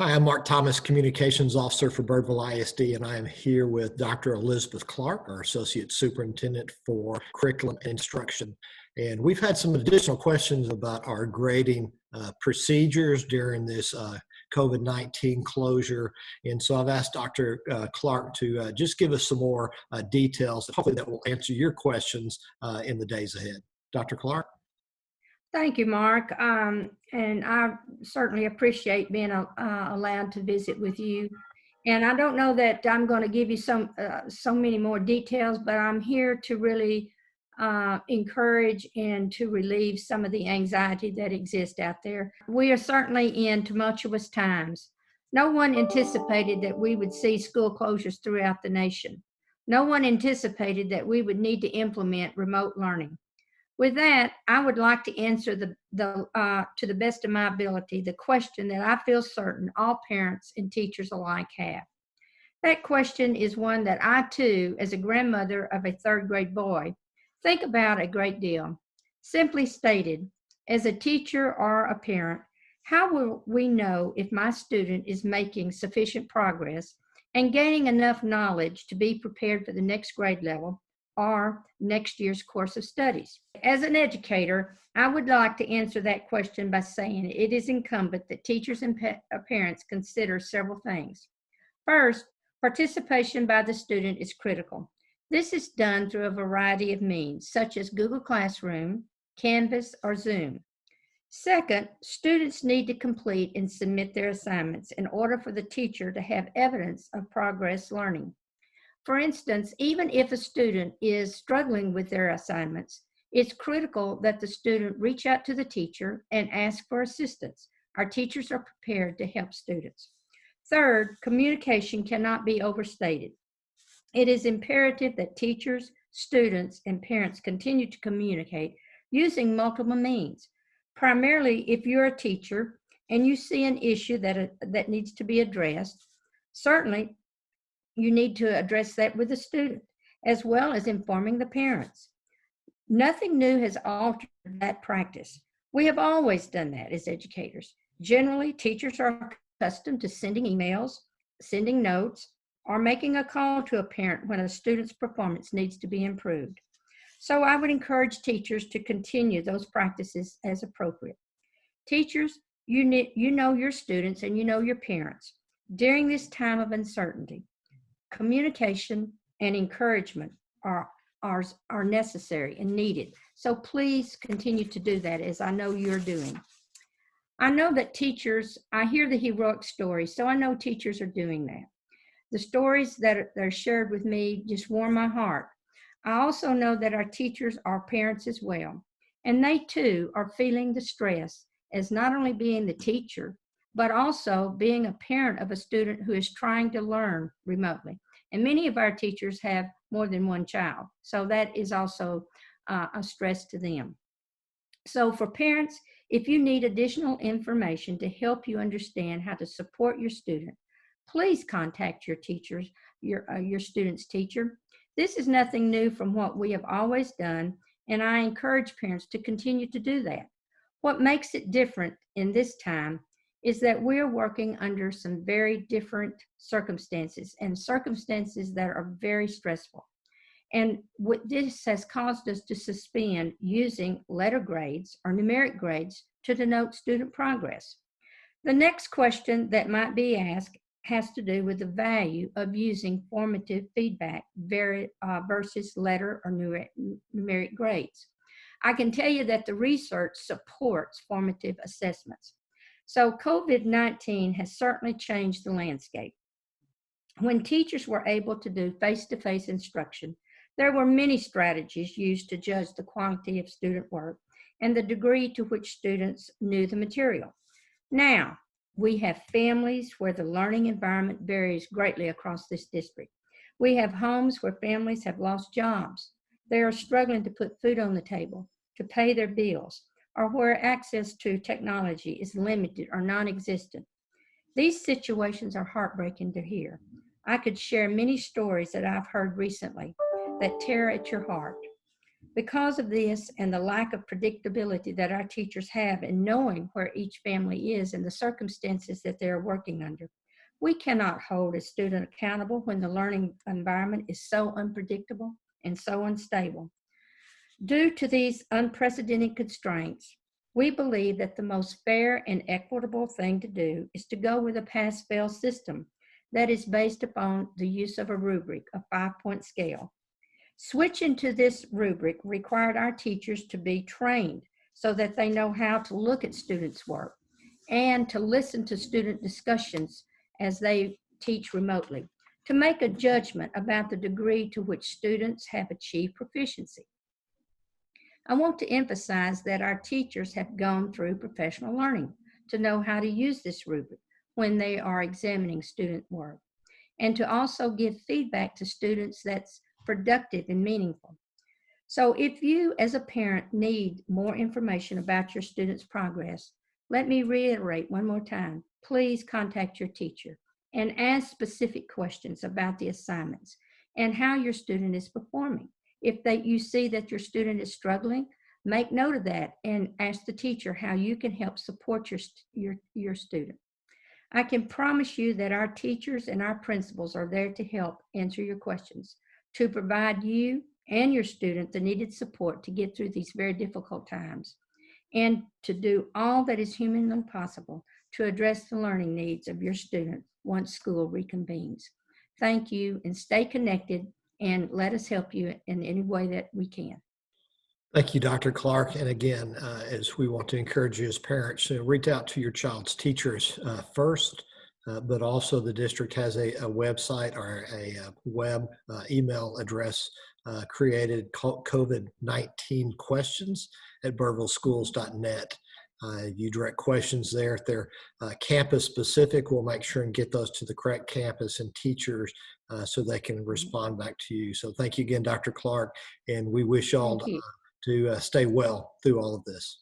Hi, I'm Mark Thomas, Communications Officer for Birdville ISD, and I am here with Dr. Elizabeth Clark, our Associate Superintendent for Curriculum and Instruction. And we've had some additional questions about our grading procedures during this COVID-19 closure. And so I've asked Dr. Clark to just give us some more details. Hopefully that will answer your questions in the days ahead. Dr. Clark? Thank you, Mark. And I certainly appreciate being allowed to visit with you. And I don't know that I'm going to give you so many more details, but I'm here to really encourage and to relieve some of the anxiety that exists out there. We are certainly in tumultuous times. No one anticipated that we would see school closures throughout the nation. No one anticipated that we would need to implement remote learning. With that, I would like to answer to the best of my ability the question that I feel certain all parents and teachers alike have. That question is one that I too, as a grandmother of a third grade boy, think about a great deal. Simply stated, as a teacher or a parent, how will we know if my student is making sufficient progress and gaining enough knowledge to be prepared for the next grade level or next year's course of studies? As an educator, I would like to answer that question by saying it is incumbent that teachers and parents consider several things. First, participation by the student is critical. This is done through a variety of means, such as Google Classroom, Canvas, or Zoom. Second, students need to complete and submit their assignments in order for the teacher to have evidence of progress learning. For instance, even if a student is struggling with their assignments, it's critical that the student reach out to the teacher and ask for assistance. Our teachers are prepared to help students. Third, communication cannot be overstated. It is imperative that teachers, students, and parents continue to communicate using multiple means. Primarily, if you're a teacher and you see an issue that needs to be addressed, certainly you need to address that with the student, as well as informing the parents. Nothing new has altered that practice. We have always done that as educators. Generally, teachers are accustomed to sending emails, sending notes, or making a call to a parent when a student's performance needs to be improved. So I would encourage teachers to continue those practices as appropriate. Teachers, you know your students and you know your parents. During this time of uncertainty, communication and encouragement are necessary and needed. So please continue to do that, as I know you're doing. I know that teachers, I hear the heroic stories, so I know teachers are doing that. The stories that are shared with me just warm my heart. I also know that our teachers are parents as well, and they too are feeling the stress as not only being the teacher, but also being a parent of a student who is trying to learn remotely. And many of our teachers have more than one child, so that is also a stress to them. So for parents, if you need additional information to help you understand how to support your student, please contact your teachers, your student's teacher. This is nothing new from what we have always done, and I encourage parents to continue to do that. What makes it different in this time is that we're working under some very different circumstances, and circumstances that are very stressful. And what this has caused us to suspend using letter grades or numeric grades to denote student progress. The next question that might be asked has to do with the value of using formative feedback versus letter or numeric grades. I can tell you that the research supports formative assessments. So COVID-19 has certainly changed the landscape. When teachers were able to do face-to-face instruction, there were many strategies used to judge the quality of student work and the degree to which students knew the material. Now, we have families where the learning environment varies greatly across this district. We have homes where families have lost jobs. They are struggling to put food on the table, to pay their bills, or where access to technology is limited or non-existent. These situations are heartbreaking to hear. I could share many stories that I've heard recently that tear at your heart. Because of this and the lack of predictability that our teachers have in knowing where each family is and the circumstances that they're working under, we cannot hold a student accountable when the learning environment is so unpredictable and so unstable. Due to these unprecedented constraints, we believe that the most fair and equitable thing to do is to go with a pass-fail system that is based upon the use of a rubric, a 5-point scale. Switching to this rubric required our teachers to be trained so that they know how to look at students' work and to listen to student discussions as they teach remotely, to make a judgment about the degree to which students have achieved proficiency. I want to emphasize that our teachers have gone through professional learning to know how to use this rubric when they are examining student work, and to also give feedback to students that's productive and meaningful. So if you as a parent need more information about your student's progress, let me reiterate one more time, please contact your teacher and ask specific questions about the assignments and how your student is performing. If you see that your student is struggling, make note of that and ask the teacher how you can help support your student. I can promise you that our teachers and our principals are there to help answer your questions, to provide you and your student the needed support to get through these very difficult times, and to do all that is humanly possible to address the learning needs of your student once school reconvenes. Thank you, and stay connected, and let us help you in any way that we can. Thank you, Dr. Clark. And again, as we want to encourage you as parents, reach out to your child's teachers first, but also the district has a website or a web email address created called COVID-19 questions at birdvilleschools.net. You direct questions there. If they're campus specific, we'll make sure and get those to the correct campus and teachers so they can respond back to you. So thank you again, Dr. Clark, and we wish y'all to stay well through all of this.